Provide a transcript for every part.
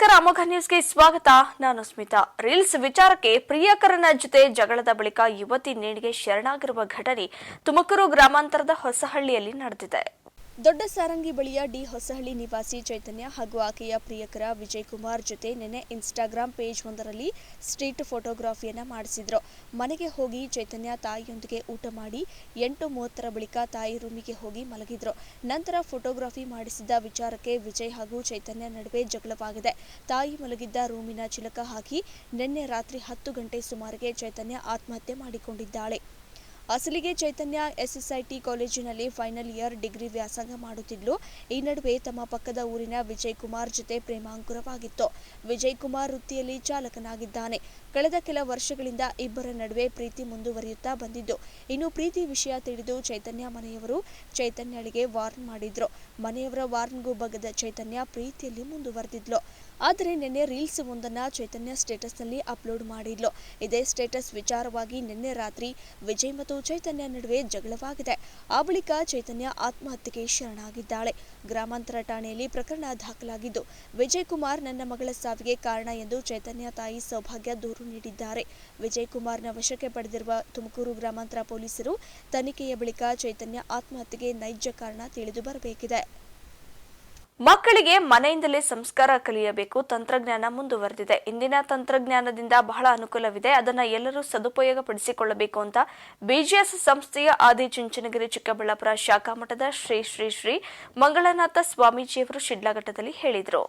ನಮಸ್ಕಾರ, ಅಮೋಘ ನ್ಯೂಸ್ಗೆ ಸ್ವಾಗತ. ನಾನು ಸ್ಮಿತಾ. ರೀಲ್ಸ್ ವಿಚಾರಕ್ಕೆ ಪ್ರಿಯಕರನ ಜೊತೆ ಜಗಳದ ಬಳಿಕ ಯುವತಿ ನೇಣಿಗೆ ಶರಣಾಗಿರುವ ಘಟನೆ ತುಮಕೂರು ಗ್ರಾಮಾಂತರದ ಹೊಸಹಳ್ಳಿಯಲ್ಲಿ ನಡೆದಿದೆ. ದೊಡ್ಡ ಸಾರಂಗಿ ಬಳಿಯ ಡಿ ಹೊಸಹಳ್ಳಿ ನಿವಾಸಿ ಚೈತನ್ಯ ಹಾಗೂ ಆಕೆಯ ಪ್ರಿಯಕರ ವಿಜಯ್ ಕುಮಾರ್ ಜೊತೆ ನಿನ್ನೆ ಇನ್ಸ್ಟಾಗ್ರಾಂ ಪೇಜ್ ಒಂದರಲ್ಲಿ ಸ್ಟ್ರೀಟ್ ಫೋಟೋಗ್ರಫಿಯನ್ನ ಮಾಡಿಸಿದ್ರು. ಮನೆಗೆ ಹೋಗಿ ಚೈತನ್ಯ ತಾಯಿಯೊಂದಿಗೆ ಊಟ ಮಾಡಿ 8:30 ಬಳಿಕ ತಾಯಿ ರೂಮಿಗೆ ಹೋಗಿ ಮಲಗಿದ್ರು. ನಂತರ ಫೋಟೋಗ್ರಫಿ ಮಾಡಿಸಿದ ವಿಚಾರಕ್ಕೆ ವಿಜಯ್ ಹಾಗೂ ಚೈತನ್ಯ ನಡುವೆ ಜಗಳವಾಗಿದೆ. ತಾಯಿ ಮಲಗಿದ್ದ ರೂಮಿನ ಚಿಲಕ ಹಾಕಿ ನಿನ್ನೆ ರಾತ್ರಿ 10 ಗಂಟೆ ಸುಮಾರಿಗೆ ಚೈತನ್ಯ ಆತ್ಮಹತ್ಯೆ ಮಾಡಿಕೊಂಡಿದ್ದಾಳೆ. ಅಸಲಿಗೆ ಚೈತನ್ಯ ಎಸ್ಎಸ್ಐಟಿ ಕಾಲೇಜಿನಲ್ಲಿ ಫೈನಲ್ ಇಯರ್ ಡಿಗ್ರಿ ವ್ಯಾಸಂಗ ಮಾಡುತ್ತಿದ್ಲು. ಈ ನಡುವೆ ತಮ್ಮ ಪಕ್ಕದ ಊರಿನ ವಿಜಯ್ ಕುಮಾರ್ ಜೊತೆ ಪ್ರೇಮಾಂಕುರವಾಗಿತ್ತು. ವಿಜಯ್ ಕುಮಾರ್ ವೃತ್ತಿಯಲ್ಲಿ ಚಾಲಕನಾಗಿದ್ದಾನೆ. ಕಳೆದ ಕೆಲ ವರ್ಷಗಳಿಂದ ಇಬ್ಬರ ನಡುವೆ ಪ್ರೀತಿ ಮುಂದುವರಿಯುತ್ತಾ ಬಂದಿದ್ದು. ಇನ್ನು ಪ್ರೀತಿ ವಿಷಯ ತಿಳಿದು ಚೈತನ್ಯ ಮನೆಯವರು ಚೈತನ್ಯಳಿಗೆ ವಾರ್ನ್ ಮಾಡಿದ್ರು. ಮನೆಯವರ ವಾರ್ನ್ಗೂ ಬಗ್ಗದ ಚೈತನ್ಯ ಪ್ರೀತಿಯಲ್ಲಿ ಮುಂದುವರೆದಿದ್ಲು. ಆದರೆ ನಿನ್ನೆ ರೀಲ್ಸ್ ಒಂದನ್ನ ಚೈತನ್ಯ ಸ್ಟೇಟಸ್ನಲ್ಲಿ ಅಪ್ಲೋಡ್ ಮಾಡಿದ್ಲು. ಇದೇ ಸ್ಟೇಟಸ್ ವಿಚಾರವಾಗಿ ನಿನ್ನೆ ರಾತ್ರಿ ವಿಜಯ್ ಮತ್ತು ಚೈತನ್ಯ ನಡುವೆ ಜಗಳವಾಗಿದೆ. ಆ ಬಳಿಕ ಚೈತನ್ಯ ಆತ್ಮಹತ್ಯೆಗೆ ಶರಣಾಗಿದ್ದಾಳೆ. ಗ್ರಾಮಾಂತರ ಠಾಣೆಯಲ್ಲಿ ಪ್ರಕರಣ ದಾಖಲಾಗಿದ್ದು, ವಿಜಯ್ ಕುಮಾರ್ ನನ್ನ ಮಗಳ ಸಾವಿಗೆ ಕಾರಣ ಎಂದು ಚೈತನ್ಯ ತಾಯಿ ಸೌಭಾಗ್ಯ ದೂರು ನೀಡಿದ್ದಾರೆ. ವಿಜಯ್ ಕುಮಾರ್ನ ವಶಕ್ಕೆ ಪಡೆದಿರುವ ತುಮಕೂರು ಗ್ರಾಮಾಂತರ ಪೊಲೀಸರು ತನಿಖೆಯ ಬಳಿಕ ಚೈತನ್ಯ ಆತ್ಮಹತ್ಯೆಗೆ ನೈಜ ಕಾರಣ ತಿಳಿದು ಬರಬೇಕಿದೆ. ಮಕ್ಕಳಿಗೆ ಮನೆಯಿಂದಲೇ ಸಂಸ್ಕಾರ ಕಲಿಯಬೇಕು. ತಂತ್ರಜ್ಞಾನ ಮುಂದುವರೆದಿದೆ. ಇಂದಿನ ತಂತ್ರಜ್ಞಾನದಿಂದ ಬಹಳ ಅನುಕೂಲವಿದೆ. ಅದನ್ನು ಎಲ್ಲರೂ ಸದುಪಯೋಗ ಪಡಿಸಿಕೊಳ್ಳಬೇಕು ಅಂತ ಬಿಜಿಎಸ್ ಸಂಸ್ಥೆಯ ಆದಿಚುಂಚನಗಿರಿ ಚಿಕ್ಕಬಳ್ಳಾಪುರ ಶಾಖಾ ಮಠದ ಶ್ರೀ ಶ್ರೀ ಶ್ರೀ ಮಂಗಳನಾಥ ಸ್ವಾಮೀಜಿಯವರು ಶಿಡ್ಲಘಟ್ಟದಲ್ಲಿ ಹೇಳಿದರು.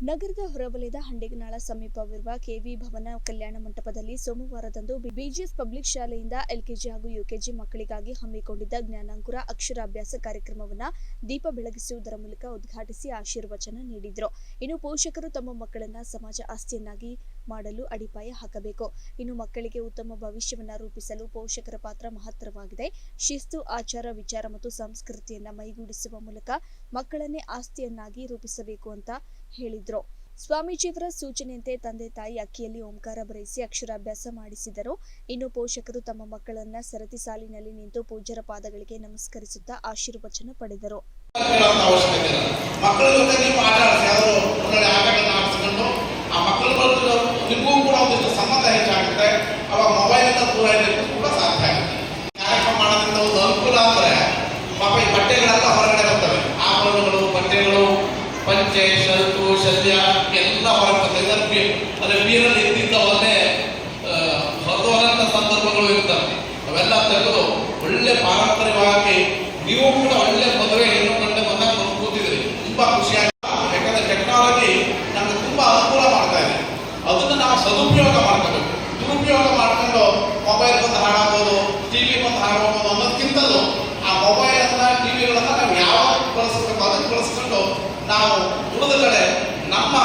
ನಗರದ ಹೊರವಲಯದ ಹಂಡೆಗನಾಳ ಸಮೀಪವಿರುವ ಕೆವಿ ಭವನ ಕಲ್ಯಾಣ ಮಂಟಪದಲ್ಲಿ ಸೋಮವಾರದಂದು ಬಿಜಿಎಸ್ ಪಬ್ಲಿಕ್ ಶಾಲೆಯಿಂದ ಎಲ್ಕೆಜಿ ಹಾಗೂ ಯುಕೆಜಿ ಮಕ್ಕಳಿಗಾಗಿ ಹಮ್ಮಿಕೊಂಡಿದ್ದ ಜ್ಞಾನಾಂಕುರ ಅಕ್ಷರಾಭ್ಯಾಸ ಕಾರ್ಯಕ್ರಮವನ್ನು ದೀಪ ಬೆಳಗಿಸುವುದರ ಮೂಲಕ ಉದ್ಘಾಟಿಸಿ ಆಶೀರ್ವಚನ ನೀಡಿದರು. ಇನ್ನು ಪೋಷಕರು ತಮ್ಮ ಮಕ್ಕಳನ್ನ ಸಮಾಜ ಆಸ್ತಿಯನ್ನಾಗಿ ಮಾಡಲು ಅಡಿಪಾಯ ಹಾಕಬೇಕು. ಇನ್ನು ಮಕ್ಕಳಿಗೆ ಉತ್ತಮ ಭವಿಷ್ಯವನ್ನ ರೂಪಿಸಲು ಪೋಷಕರ ಪಾತ್ರ ಮಹತ್ತರವಾಗಿದೆ. ಶಿಸ್ತು, ಆಚಾರ, ವಿಚಾರ ಮತ್ತು ಸಂಸ್ಕೃತಿಯನ್ನ ಮೈಗೂಡಿಸುವ ಮೂಲಕ ಮಕ್ಕಳನ್ನೇ ಆಸ್ತಿಯನ್ನಾಗಿ ರೂಪಿಸಬೇಕು ಅಂತ ಹೇಳಿದ್ರು. ಸ್ವಾಮೀಜಿಯವರ ಸೂಚನೆಯಂತೆ ತಂದೆ ತಾಯಿ ಅಕ್ಕಿಯಲ್ಲಿ ಓಂಕಾರ ಬರೆಸಿ ಅಕ್ಷರಾಭ್ಯಾಸ ಮಾಡಿಸಿದರು. ಇನ್ನು ಪೋಷಕರು ತಮ್ಮ ಮಕ್ಕಳನ್ನ ಸರತಿ ಸಾಲಿನಲ್ಲಿ ನಿಂತು ಪೂಜ್ಯರ ಪಾದಗಳಿಗೆ ನಮಸ್ಕರಿಸುತ್ತಾ ಆಶೀರ್ವಚನ ಪಡೆದರು. ನಿಮಗೂ ಕೂಡ ಒಂದಿಷ್ಟು ಸಂಬಂಧ ಹೆಚ್ಚಾಗುತ್ತೆ. ಅವಾಗ ಮೊಬೈಲಿಂದ ದೂರ ಇರಲಿಕ್ಕೂ ಕೂಡ ಸಾಧ್ಯ ಆಗುತ್ತೆ. ಕಾರ್ಯಕ್ರಮ ಮಾಡೋದ್ರಿಂದ ಒಂದು ಅನುಕೂಲ ಅಂದರೆ ಪಾಪ ಈ ಬಟ್ಟೆಗಳೆಲ್ಲ ಹೊರಗಡೆ ಬರ್ತವೆ. ಆಭರಣಗಳು, ಬಟ್ಟೆಗಳು, ಪಂಚೆ, ಶರ್ಟು, ಶಲ್ಯ ಎಲ್ಲ ಹೊರಗೆ ಬರ್ತವೆ. ಅದೇ ಬೀರಲ್ಲಿ ಇದ್ದಿದ್ದ ಒಳ್ಳೆ ಹೊರದವರಂಥ ಸಂದರ್ಭಗಳು ಇರ್ತವೆ. ಅವೆಲ್ಲ ತೆಗೆದು ಒಳ್ಳೆ ಪಾರಂಪರಿಕವಾಗಿ ನೀವು ಕೂಡ ಒಳ್ಳೆ ಮದುವೆ ಹೆಣ್ಣು ಗಂಟೆ ಬಂದಾಗ ಕೂತಿದ್ರಿ. ತುಂಬ ಖುಷಿಯಾಗಿ, ಯಾಕಂದ್ರೆ ಟೆಕ್ನಾಲಜಿ ನಮ್ಗೆ ತುಂಬ ಅನುಕೂಲ ಮಾಡ್ತಾ ಇದೆ. ಅದನ್ನು ನಾವು ಸದುಪಯೋಗ ಮಾಡ್ಕೋಬೇಕು. ದುರುಪಯೋಗ ಮಾಡ್ಕೊಂಡು ಮೊಬೈಲ್ ಬಂದು ಹಾಳಾಗ್ಬೋದು, ಟಿವಿ ಬಂದು ಹಾಳಾಗ್ಬೋದು ಅನ್ನೋದಕ್ಕಿಂತಲೂ ಆ ಮೊಬೈಲ್ ಅನ್ನ, ಟಿವಿಗಳನ್ನ ನಾವು ಯಾವಾಗ ಬಳಸಬೇಕು ಅದನ್ನು ಬಳಸ್ಕೊಂಡು ನಾವು ಉಳಿದ ಕಡೆ, ನಮ್ಮ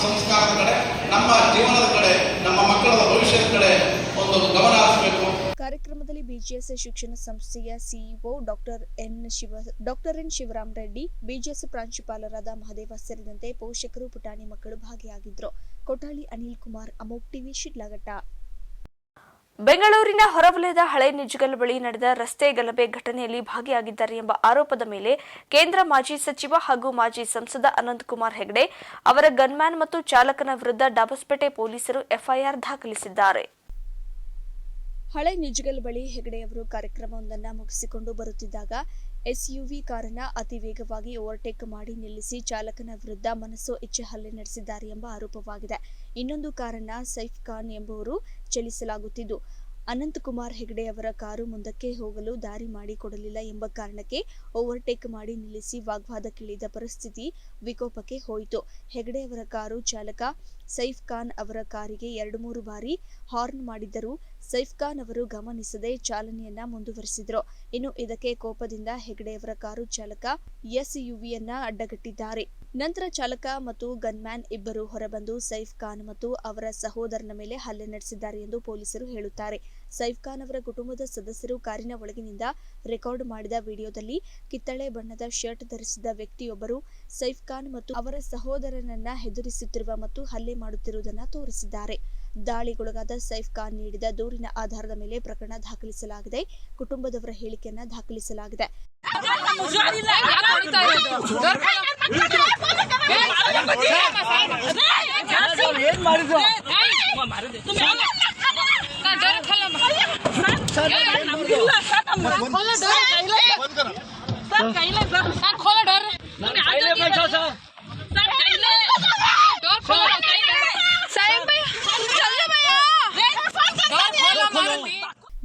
ಸಂಸ್ಕಾರದ ಕಡೆ, ನಮ್ಮ ಜೀವನದ ಕಡೆ, ನಮ್ಮ ಮಕ್ಕಳ ಭವಿಷ್ಯದ ಕಡೆ ಒಂದು ಗಮನ ಹರಿಸಬೇಕು. ಕಾರ್ಯಕ್ರಮದಲ್ಲಿ ಬಿಜಿಎಸ್ ಶಿಕ್ಷಣ ಸಂಸ್ಥೆಯ CEO doctor N Shivaram Reddy, BGS ಪ್ರಾಂಶುಪಾಲರಾದ ಮಹದೇವ ಸೇರಿದಂತೆ ಪೋಷಕರು, ಪುಟಾಣಿ ಮಕ್ಕಳು ಭಾಗಿಯಾಗಿದ್ದರು. ಕೊಠಾಳಿ ಅನಿಲ್ ಕುಮಾರ್, ಅಮೋಕ್ ಟಿವಿ, ಶಿಡ್ಲಘಟ್ಟ. ಬೆಂಗಳೂರಿನ ಹೊರವಲಯದ ಹಳೆ ನಿಜ್ಗಲ್ ಬಳಿ ನಡೆದ ರಸ್ತೆ ಗಲಭೆ ಘಟನೆಯಲ್ಲಿ ಭಾಗಿಯಾಗಿದ್ದಾರೆ ಎಂಬ ಆರೋಪದ ಮೇಲೆ ಕೇಂದ್ರ ಮಾಜಿ ಸಚಿವ ಹಾಗೂ ಮಾಜಿ ಸಂಸದ ಅನಂತಕುಮಾರ್ ಹೆಗಡೆ ಅವರ ಗನ್ಮ್ಯಾನ್ ಮತ್ತು ಚಾಲಕನ ವಿರುದ್ಧ ಡಾಬಸ್ಪೇಟೆ ಪೊಲೀಸರು ಎಫ್ಐಆರ್ ದಾಖಲಿಸಿದ್ದಾರೆ. ಹಳೆ ನಿಜ್ಗಲ್ ಬಳಿ ಹೆಗಡೆಯವರು ಕಾರ್ಯಕ್ರಮವೊಂದನ್ನು ಮುಗಿಸಿಕೊಂಡು ಬರುತ್ತಿದ್ದಾಗ ಎಸ್ಯುವಿ ಕಾರನ್ನ ಅತಿ ವೇಗವಾಗಿ ಓವರ್ಟೇಕ್ ಮಾಡಿ ನಿಲ್ಲಿಸಿ ಚಾಲಕನ ವಿರುದ್ಧ ಮನಸೋ ಇಚ್ಛೆ ಹಲ್ಲೆ ನಡೆಸಿದ್ದಾರೆ ಎಂಬ ಆರೋಪವಾಗಿದೆ. ಇನ್ನೊಂದು ಕಾರನ್ನ ಸೈಫ್ ಖಾನ್ ಎಂಬುವರು ಚಲಿಸಲಾಗುತ್ತಿದ್ದು, ಅನಂತಕುಮಾರ್ ಹೆಗಡೆಯವರ ಕಾರು ಮುಂದಕ್ಕೆ ಹೋಗಲು ದಾರಿ ಮಾಡಿಕೊಡಲಿಲ್ಲ ಎಂಬ ಕಾರಣಕ್ಕೆ ಓವರ್ಟೇಕ್ ಮಾಡಿ ನಿಲ್ಲಿಸಿ ವಾಗ್ವಾದಕ್ಕಿಳಿದ ಪರಿಸ್ಥಿತಿ ವಿಕೋಪಕ್ಕೆ ಹೋಯಿತು. ಹೆಗಡೆಯವರ ಕಾರು ಚಾಲಕ ಸೈಫ್ ಖಾನ್ ಅವರ ಕಾರಿಗೆ 2-3 ಬಾರಿ ಹಾರ್ನ್ ಮಾಡಿದ್ದರೂ ಸೈಫ್ ಖಾನ್ ಅವರು ಗಮನಿಸದೆ ಚಾಲನೆಯನ್ನ ಮುಂದುವರೆಸಿದ್ರು. ಇನ್ನು ಇದಕ್ಕೆ ಕೋಪದಿಂದ ಹೆಗಡೆಯವರ ಕಾರು ಚಾಲಕ ಎಸ್ಯುವಿಯನ್ನ ಅಡ್ಡಗಟ್ಟಿದ್ದಾರೆ. ನಂತರ ಚಾಲಕ ಮತ್ತು ಗನ್ಮ್ಯಾನ್ ಇಬ್ಬರು ಹೊರಬಂದು ಸೈಫ್ ಖಾನ್ ಮತ್ತು ಅವರ ಸಹೋದರನ ಮೇಲೆ ಹಲ್ಲೆ ನಡೆಸಿದ್ದಾರೆ ಎಂದು ಪೊಲೀಸರು ಹೇಳುತ್ತಾರೆ. ಸೈಫ್ ಖಾನ್ ಅವರ ಕುಟುಂಬದ ಸದಸ್ಯರು ಕಾರಿನ ಒಳಗಿನಿಂದ ರೆಕಾರ್ಡ್ ಮಾಡಿದ ವಿಡಿಯೋದಲ್ಲಿ ಕಿತ್ತಳೆ ಬಣ್ಣದ ಶರ್ಟ್ ಧರಿಸಿದ ವ್ಯಕ್ತಿಯೊಬ್ಬರು ಸೈಫ್ ಖಾನ್ ಮತ್ತು ಅವರ ಸಹೋದರನನ್ನ ಹೆದರಿಸುತ್ತಿರುವ ಮತ್ತು ಹಲ್ಲೆ ಮಾಡುತ್ತಿರುವುದನ್ನು ತೋರಿಸಿದ್ದಾರೆ. ದಾಳಿಗೊಳಗಾದ ಸೈಫ್ ಖಾನ್ ನೀಡಿದ ದೂರಿನ ಆಧಾರದ ಮೇಲೆ ಪ್ರಕರಣ ದಾಖಲಿಸಲಾಗಿದೆ. ಕುಟುಂಬದವರ ಹೇಳಿಕೆಯನ್ನ ದಾಖಲಿಸಲಾಗಿದೆ.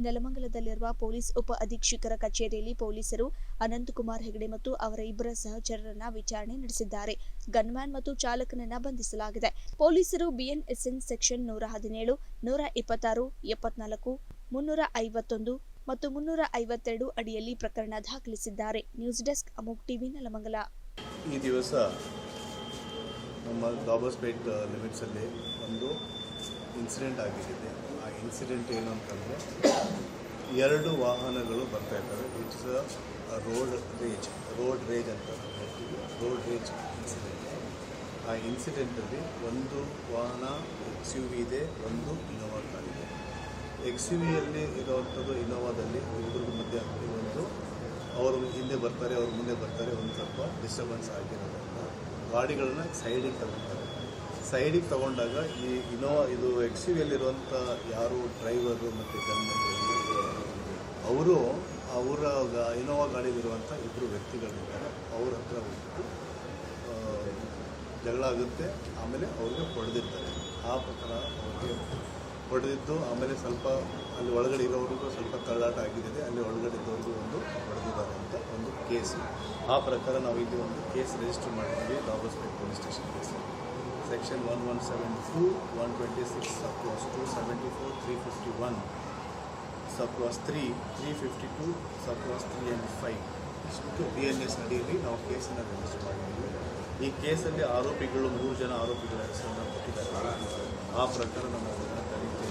ನೆಲಮಂಗಲದಲ್ಲಿರುವ ಪೊಲೀಸ್ ಉಪ ಅಧೀಕ್ಷಕರ ಕಚೇರಿಯಲ್ಲಿ ಪೊಲೀಸರು ಅನಂತಕುಮಾರ್ ಹೆಗಡೆ ಮತ್ತು ಅವರ ಇಬ್ಬರ ಸಹಚರರನ್ನ ವಿಚಾರಣೆ ನಡೆಸಿದ್ದಾರೆ. ಗನ್ಮ್ಯಾನ್ ಮತ್ತು ಚಾಲಕನನ್ನ ಬಂಧಿಸಲಾಗಿದೆ. ಪೊಲೀಸರು ಬಿಎನ್ಎಸ್ಎನ್ ಸೆಕ್ಷನ್ 117, 126, 74, 351 ಮತ್ತು 352 ಅಡಿಯಲ್ಲಿ ಪ್ರಕರಣ ದಾಖಲಿಸಿದ್ದಾರೆ. ನ್ಯೂಸ್ ಡೆಸ್ಕ್ ಅಮೋಕ್ ಟಿವಿ ನೆಲಮಂಗಲ. ಈ ದಿವಸ ನಮ್ಮ ದಾಬಸ್ಪೇಟ್ ಲಿಮಿಟ್ಸಲ್ಲಿ ಒಂದು ಇನ್ಸಿಡೆಂಟ್ ಆಗಿದೆ. ಆ ಇನ್ಸಿಡೆಂಟ್ ಏನು ಅಂತಂದರೆ 2 ವಾಹನಗಳು ಬರ್ತಾ ಇದ್ದಾವೆ. ಇಟ್ಸ್ ರೋಡ್ ರೇಜ್ ಅಂತ ನಾವು ಹೇಳ್ತೀವಿ. ರೋಡ್ ರೇಜ್ ಇನ್ಸಿಡೆಂಟ್. ಆ ಇನ್ಸಿಡೆಂಟಲ್ಲಿ ಒಂದು ವಾಹನ XUV ಇದೆ, ಒಂದು ಇನೋವಾ ಕಾರ್ ಇದೆ. XUVಯಲ್ಲಿ ಇರುವಂಥದ್ದು ಇನೋವಾದಲ್ಲಿ ಇಬ್ಬರಿಗೂ ಮಧ್ಯೆ ಒಂದು ಅವರು ಹಿಂದೆ ಬರ್ತಾರೆ, ಅವರು ಮುಂದೆ ಬರ್ತಾರೆ, ಒಂದು ಸ್ವಲ್ಪ ಡಿಸ್ಟರ್ಬೆನ್ಸ್ ಆಗಿರೋದ್ರಿಂದ ಗಾಡಿಗಳನ್ನ ಸೈಡಿಗೆ ತಗೊಳ್ತಾರೆ. ಸೈಡಿಗೆ ತಗೊಂಡಾಗ ಈ ಇನೋವಾ ಇದು XUVಯಲ್ಲಿರುವಂಥ ಯಾರು ಡ್ರೈವರು ಮತ್ತು ಗನ್ಮನ್ ಅವರು ಅವರ ಇನೋವಾ ಗಾಡಿಯಲ್ಲಿರುವಂಥ ಇಬ್ಬರು ವ್ಯಕ್ತಿಗಳಿದ್ದಾರೆ. ಅವ್ರ ಹತ್ರ ಹೋಗ್ಬಿಟ್ಟು ಜಗಳ ಆಗುತ್ತೆ. ಆಮೇಲೆ ಅವ್ರಿಗೆ ಹೊಡೆದಿರ್ತಾರೆ. ಆ ಪ್ರಕಾರ ಅವ್ರಿಗೆ ಹೊಡೆದಿದ್ದು ಆಮೇಲೆ ಸ್ವಲ್ಪ ಅಲ್ಲಿ ಒಳಗಡೆ ಇರೋರಿಗೂ ಸ್ವಲ್ಪ ತಳ್ಳಾಟ ಆಗಿದೆ. ಅಲ್ಲಿ ಒಳಗಡೆ ಇದ್ದವ್ರಿಗೂ ಒಂದು ಹೊಡೆದಿದ್ದಾರೆ ಅಂತ ಒಂದು ಕೇಸು. ಆ ಪ್ರಕಾರ ನಾವು ಇಲ್ಲಿ ಒಂದು ಕೇಸ್ ರಿಜಿಸ್ಟರ್ ಮಾಡಿದ್ವಿ Dabaspet police station case. Section 1172, 126, sub class 274, 351, sub class 3, 352, sub class 3 and 5 ಇಷ್ಟು BNS ಅಡಿಯಲ್ಲಿ ನಾವು ಕೇಸನ್ನು ರಿಜಿಸ್ಟರ್ ಮಾಡಿದ್ದೀವಿ. ಈ ಕೇಸಲ್ಲಿ ಆರೋಪಿಗಳು 3 ಜನ ಆರೋಪಿಗಳ ಹೆಸರನ್ನು ಕೊಟ್ಟಿದ್ದಾರೆ. ಆ ಪ್ರಕಾರ ನಮ್ಮ ತನಿಖೆ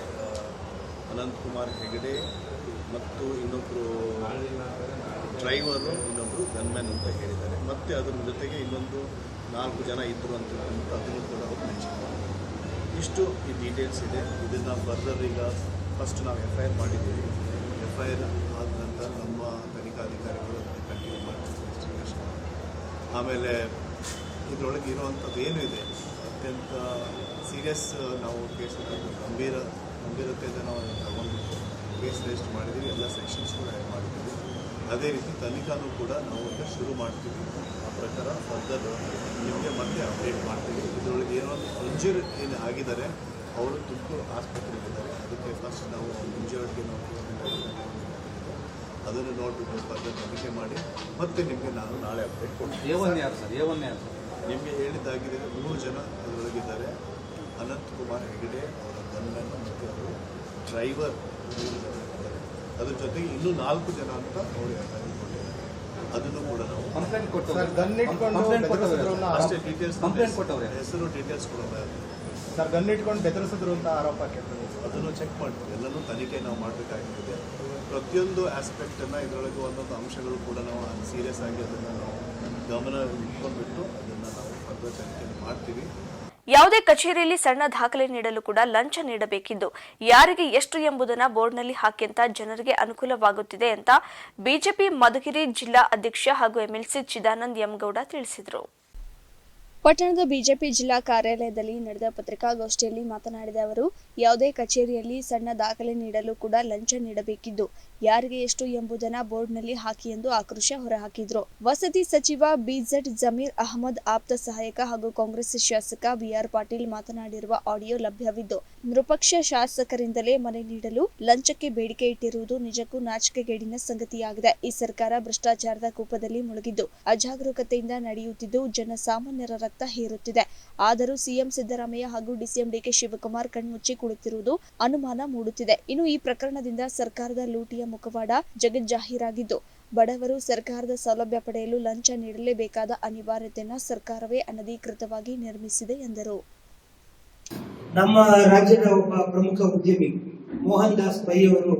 ಅನಂತಕುಮಾರ್ ಹೆಗಡೆ ಮತ್ತು ಇನ್ನೊಬ್ಬರು ಡ್ರೈವರು, ಇನ್ನೊಬ್ಬರು ಗನ್ಮ್ಯಾನ್ ಅಂತ ಹೇಳಿದ್ದಾರೆ. ಮತ್ತು ಅದರ ಜೊತೆಗೆ ಇನ್ನೊಂದು 4 ಜನ ಇದ್ದರು ಅಂತ ಅದನ್ನು ಕೂಡ ಅವ್ರು ಮೆನ್ಷನ್ ಮಾಡಿದ್ದಾರೆ. ಇಷ್ಟು ಈ ಡೀಟೇಲ್ಸ್ ಇದೆ. ಇದನ್ನು ಫರ್ದರ್ ಈಗ ಫಸ್ಟ್ ನಾವು FIR ಮಾಡಿದ್ದೀವಿ. FIR ಆದ ನಂತರ ನಮ್ಮ ತನಿಖಾಧಿಕಾರಿಗಳು ಅದನ್ನು ಕಂಟಿನ್ಯೂ ಮಾಡ್ತಾರೆ ಇನ್ವೆಸ್ಟಿಗೇಷನ್. ಆಮೇಲೆ ಇದರೊಳಗೆ ಇರುವಂಥದ್ದು ಏನು ಇದೆ ಅತ್ಯಂತ ಸೀರಿಯಸ್ ನಾವು ಕೇಸನ್ನು ಗಂಭೀರತೆಯಿಂದ ನಾವು ತಗೊಂಡ್ಬಿಟ್ಟು ಕೇಸ್ ರಿಜಿಸ್ಟರ್ ಮಾಡಿದ್ದೀವಿ. ಎಲ್ಲ ಸೆಕ್ಷನ್ಸ್ ಕೂಡ ಆ್ಯಡ್ ಮಾಡಿದ್ದೀವಿ. ಅದೇ ರೀತಿ ತನಿಖಾನೂ ಕೂಡ ನಾವು ಈಗ ಶುರು ಮಾಡ್ತೀವಿ. ಆ ಪ್ರಕಾರ ಫರ್ದರ್ ನಿಮಗೆ ಮತ್ತೆ ಅಪ್ಡೇಟ್ ಮಾಡ್ತೀವಿ. ಇದರೊಳಗೆ ಏನೋ ಇಂಜೂರ್ ಏನು ಆಗಿದ್ದಾರೆ ಅವರು ತುಮಕೂರು ಆಸ್ಪತ್ರೆಗಿದ್ದಾರೆ. ಅದಕ್ಕೆ ಫಸ್ಟ್ ನಾವು ಇಂಜೂರ್ಡ್ಗೆ ನಾವು ಅದನ್ನು ನೋಡಿಬಿಟ್ಟು ಫರ್ದರ್ ತನಿಖೆ ಮಾಡಿ ಮತ್ತೆ ನಿಮಗೆ ನಾನು ನಾಳೆ ಅಪ್ಡೇಟ್ ಕೊಡ್ತೀನಿ. ನಿಮಗೆ ಹೇಳಿದ್ದಾಗಿದೆ 3 ಜನ ಅದರೊಳಗಿದ್ದಾರೆ. ಅನಂತಕುಮಾರ್ ಹೆಗಡೆ, ಅವರ ಗನ್ಮ್ಯಾನ್ ಮತ್ತು ಅವರು ಡ್ರೈವರ್. ಅದ್ರ ಜೊತೆಗೆ ಇನ್ನೂ 4 ಜನ ಅಂತ ಅವರು ಹೇಳಿಕೊಂಡಿದ್ದಾರೆ. ಅದನ್ನು ಕೂಡ ನಾವು ಅಷ್ಟೇ ಡೀಟೇಲ್ಸ್ ಹೆಸರು ಡೀಟೇಲ್ಸ್ ಕೊಡೋಣ ಸರ್. ಗನ್ ಇಟ್ಕೊಂಡು ಬೆದರಿಸಿದ್ರು ಅಂತ ಆರೋಪ ಕೇಳ್ತಾರೆ. ಅದನ್ನು ಚೆಕ್ ಮಾಡ್ತೀವಿ. ಎಲ್ಲನೂ ತನಿಖೆ ನಾವು ಮಾಡಬೇಕಾಗಿದೆ. ಪ್ರತಿಯೊಂದು ಆಸ್ಪೆಕ್ಟನ್ನು ಇದರೊಳಗೆ ಒಂದೊಂದು ಅಂಶಗಳು ಕೂಡ ನಾವು ಸೀರಿಯಸ್ ಆಗಿ ಅದನ್ನು ನಾವು ಗಮನ ಇಟ್ಕೊಂಡ್ಬಿಟ್ಟು ಅದನ್ನು ನಾವು ಫರ್ದರ್ ತನಿಖೆ ಮಾಡ್ತೀವಿ. ಯಾವುದೇ ಕಚೇರಿಯಲ್ಲಿ ಸಣ್ಣ ದಾಖಲೆ ನೀಡಲು ಕೂಡ ಲಂಚ ನೀಡಬೇಕಿದ್ದು ಯಾರಿಗೆ ಎಷ್ಟು ಎಂಬುದನ್ನು ಬೋರ್ಡ್ನಲ್ಲಿ ಹಾಕಿ ಅಂತ ಜನರಿಗೆ ಅನುಕೂಲವಾಗುತ್ತಿದೆ ಅಂತ ಬಿಜೆಪಿ ಮಧುಗಿರಿ ಜಿಲ್ಲಾ ಅಧ್ಯಕ್ಷ ಹಾಗೂ MLC ಚಿದಾನಂದ್ ಎಂಗೌಡ ತಿಳಿಸಿದರು. ಪಟ್ಟಣದ ಬಿಜೆಪಿ ಜಿಲ್ಲಾ ಕಾರ್ಯಾಲಯದಲ್ಲಿ ನಡೆದ ಪತ್ರಿಕಾಗೋಷ್ಠಿಯಲ್ಲಿ ಮಾತನಾಡಿದ ಅವರು, ಯಾವುದೇ ಕಚೇರಿಯಲ್ಲಿ ಸಣ್ಣ ದಾಖಲೆ ನೀಡಲು ಕೂಡ ಲಂಚ ನೀಡಬೇಕಿದ್ದು ಯಾರಿಗೆ ಎಷ್ಟು ಎಂಬುದನ್ನು ಬೋರ್ಡ್ನಲ್ಲಿ ಹಾಕಿ ಎಂದು ಆಕ್ರೋಶ ಹೊರಹಾಕಿದರು. ವಸತಿ ಸಚಿವ BZ ಜಮೀರ್ ಅಹಮದ್ ಆಪ್ತ ಸಹಾಯಕ ಹಾಗೂ ಕಾಂಗ್ರೆಸ್ ಶಾಸಕ BR ಪಾಟೀಲ್ ಮಾತನಾಡಿರುವ ಆಡಿಯೋ ಲಭ್ಯವಿದ್ದು, ನಿರಪಕ್ಷ ಶಾಸಕರಿಂದಲೇ ಮನೆ ನೀಡಲು ಲಂಚಕ್ಕೆ ಬೇಡಿಕೆ ಇಟ್ಟಿರುವುದು ನಿಜಕ್ಕೂ ನಾಚಿಕೆಗೇಡಿನ ಸಂಗತಿಯಾಗಿದೆ. ಈ ಸರ್ಕಾರ ಭ್ರಷ್ಟಾಚಾರದ ಕೂಪದಲ್ಲಿ ಮುಳುಗಿದ್ದು ಅಜಾಗರೂಕತೆಯಿಂದ ನಡೆಯುತ್ತಿದ್ದು ಜನಸಾಮಾನ್ಯರ ರಕ್ತ ಹೀರುತ್ತಿದೆ. ಆದರೂ ಸಿಎಂ ಸಿದ್ದರಾಮಯ್ಯ ಹಾಗೂ DCM DK ಶಿವಕುಮಾರ್ ಕಣ್ಮುಚ್ಚಿ ಕುಳಿತಿರುವುದು ಅನುಮಾನ ಮೂಡುತ್ತಿದೆ. ಇನ್ನು ಈ ಪ್ರಕರಣದಿಂದ ಸರ್ಕಾರದ ಲೂಟಿಯ ಮುಖವಾಡ ಜಗಜ್ಜಾಹೀರಾಗಿದ್ದು ಬಡವರು ಸರ್ಕಾರದ ಸೌಲಭ್ಯ ಪಡೆಯಲು ಲಂಚ ನೀಡಲೇಬೇಕಾದ ಅನಿವಾರ್ಯತೆಯನ್ನು ಸರ್ಕಾರವೇ ಅನಧಿಕೃತವಾಗಿ ನಿರ್ಮಿಸಿದೆ ಎಂದರು. ನಮ್ಮ ರಾಜ್ಯದ ಒಬ್ಬ ಪ್ರಮುಖ ಉದ್ಯಮಿ ಮೋಹನ್ ದಾಸ್ ಪೈ ಅವರು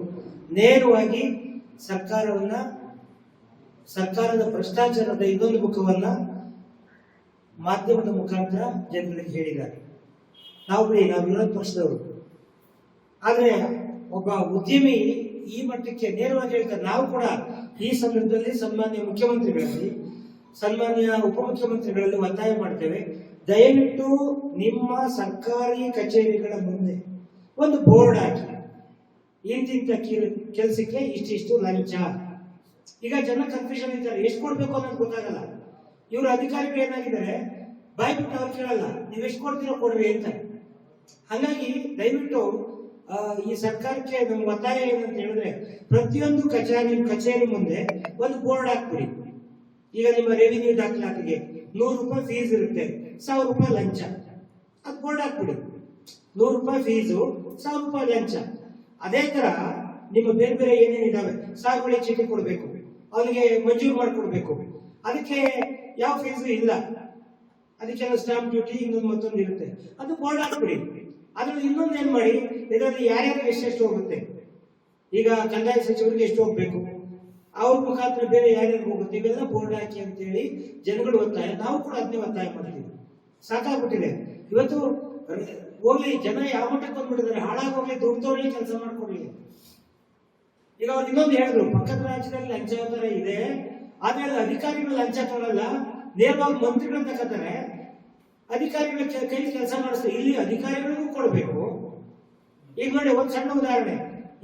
ನೇರವಾಗಿ ಸರ್ಕಾರದ ಭ್ರಷ್ಟಾಚಾರದ ಇನ್ನೊಂದು ಮುಖವನ್ನ ಮಾಧ್ಯಮದ ಮುಖಾಂತರ ಜನರಿಗೆ ಹೇಳಿದ್ದಾರೆ. ನಾವು ವಿರೋಧ ಪಕ್ಷದವರು ಆದ್ರೆ ಒಬ್ಬ ಉದ್ಯಮಿ ಈ ಮಟ್ಟಕ್ಕೆ ನೇರವಾಗಿ ಹೇಳ್ತಾರೆ. ನಾವು ಕೂಡ ಈ ಸಂದರ್ಭದಲ್ಲಿ ಸನ್ಮಾನ್ಯ ಮುಖ್ಯಮಂತ್ರಿಗಳಲ್ಲಿ, ಸನ್ಮಾನ್ಯ ಉಪಮುಖ್ಯಮಂತ್ರಿಗಳಲ್ಲಿ ಒತ್ತಾಯ ಮಾಡ್ತೇವೆ, ದಯವಿಟ್ಟು ನಿಮ್ಮ ಸರ್ಕಾರಿ ಕಚೇರಿಗಳ ಮುಂದೆ ಒಂದು ಬೋರ್ಡ್ ಹಾಕಿ, ಇಂತಿಂತ ಕೆಲಸಕ್ಕೆ ಇಷ್ಟಿಷ್ಟು ಲಂಚ. ಈಗ ಜನ ಕನ್ಫ್ಯೂಷನ್ ಇದ್ದಾರೆ, ಎಷ್ಟು ಕೊಡ್ಬೇಕು ಅನ್ನೋದು ಗೊತ್ತಾಗಲ್ಲ. ಇವರು ಅಧಿಕಾರಿಗಳು ಏನಾಗಿದ್ದಾರೆ, ಬಾಯ್ಬಿಟ್ಟು ಅವ್ರು ಕೇಳಲ್ಲ, ನೀವು ಎಷ್ಟು ಕೊಡ್ತೀರೋ ಕೊಡ್ರಿ ಅಂತ. ಹಾಗಾಗಿ ದಯವಿಟ್ಟು ಈ ಸರ್ಕಾರಕ್ಕೆ ನಮ್ಗೆ ಒತ್ತಾಯ ಏನಂತ ಹೇಳಿದ್ರೆ, ಪ್ರತಿಯೊಂದು ಕಚೇರಿ ಮುಂದೆ ಒಂದು ಬೋರ್ಡ್ ಹಾಕ್ಬಿಡಿ. ಈಗ ನಿಮ್ಮ ರೆವಿನ್ಯೂ ದಾಖಲಾತಿಗೆ 100 ರೂಪಾಯಿ ಫೀಸ್ ಇರುತ್ತೆ, 1000 ರೂಪಾಯಿ ಲಂಚ. ಅದು ಬೋರ್ಡ್ ಹಾಕ್ಬಿಡಿ, 100 ರೂಪಾಯಿ ಫೀಸು, 1000 ರೂಪಾಯಿ ಲಂಚ. ಅದೇ ತರ ನಿಮ್ಮ ಬೇರೆ ಬೇರೆ ಏನೇನಿದಾವೆ, ಸಾಗುವಳಿ ಚೀಟಿ ಕೊಡ್ಬೇಕು, ಅವನಿಗೆ ಮಂಜೂರು ಮಾಡಿಕೊಡ್ಬೇಕು, ಅದಕ್ಕೆ ಯಾವ ಫೀಸು ಇಲ್ಲ, ಅದಕ್ಕೆಲ್ಲ ಸ್ಟಾಂಪ್ ಡ್ಯೂಟಿ ಇನ್ನೊಂದು ಮತ್ತೊಂದು ಇರುತ್ತೆ, ಅದು ಬೋರ್ಡ್ ಹಾಕ್ಬಿಡಿ. ಅದ್ರಲ್ಲಿ ಇನ್ನೊಂದು ಏನ್ ಮಾಡಿ, ಇದರಲ್ಲಿ ಯಾರ್ಯಾರು ಎಷ್ಟೆಷ್ಟು ಹೋಗುತ್ತೆ, ಈಗ ಕಂದಾಯ ಸಚಿವರಿಗೆ ಎಷ್ಟು ಹೋಗ್ಬೇಕು, ಅವ್ರ ಮುಖಾಂತರ ಬೇರೆ ಯಾರ್ಯಾರು ಹೋಗುತ್ತೆ, ಇವೆಲ್ಲ ಬೋರ್ಡ್ ಹಾಕಿ ಅಂತ ಹೇಳಿ ಜನಗಳು ಒತ್ತಾಯ, ನಾವು ಕೂಡ ಅದನ್ನೇ ಒತ್ತಾಯ ಮಾಡ್ತೀವಿ. ಸಾಕಾಗ್ಬಿಟ್ಟಿದೆ ಇವತ್ತು. ಹೋಗ್ಲಿ, ಜನ ಯಾವ ಮಟ್ಟಕ್ಕೆ ಬಂದ್ಬಿಟ್ಟಿದ್ದಾರೆ, ಹಾಳಾಗೋಗ್ಲಿ, ದುಡ್ಡು ತಗೊಳ್ಳಿ, ಕೆಲಸ ಮಾಡ್ಕೊಡ್ಲಿ. ಈಗ ಅವ್ರು ಇನ್ನೊಂದು ಹೇಳಿದ್ರು, ಪಕ್ಕದ ರಾಜ್ಯದಲ್ಲಿ ಲಂಚ ತರ ಇದೆ, ಆದ್ರೆ ಅಧಿಕಾರಿಗಳು ಲಂಚ ತಗೊಳ್ಳಲ್ಲ, ನೇರವಾಗಿ ಮಂತ್ರಿಗಳು ತಗೋತಾರೆ, ಅಧಿಕಾರಿಗಳ ಕೈ ಕೆಲಸ ಮಾಡಿಸ್ತಾರೆ. ಇಲ್ಲಿ ಅಧಿಕಾರಿಗಳಿಗೂ ಕೊಡ್ಬೇಕು. ಈಗ ನೋಡಿ, ಒಂದು ಸಣ್ಣ ಉದಾಹರಣೆ,